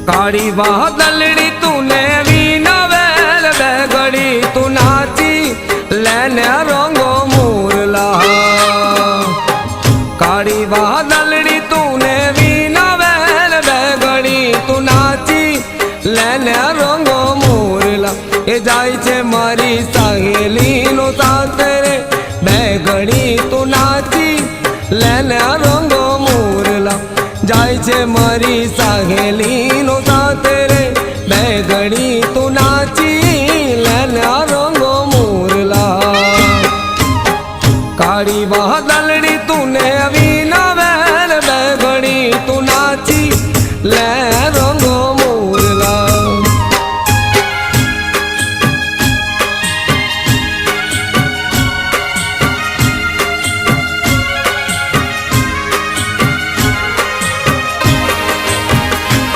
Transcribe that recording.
काड़ी वादलड़ी तूने वीना वेल बेगड़ी तू नाची लेने रंगो मूरला। काड़ी वादलड़ी तूने वीना वेल बेगड़ी तू नाची लेने रंगो मूरला। ए जाय छे मारी सहेली नो साथ रे बेगड़ी तू नाची लेने रंगो मूरला। जाय छे मारी सहेली नो साथ रे बेगड़ी तू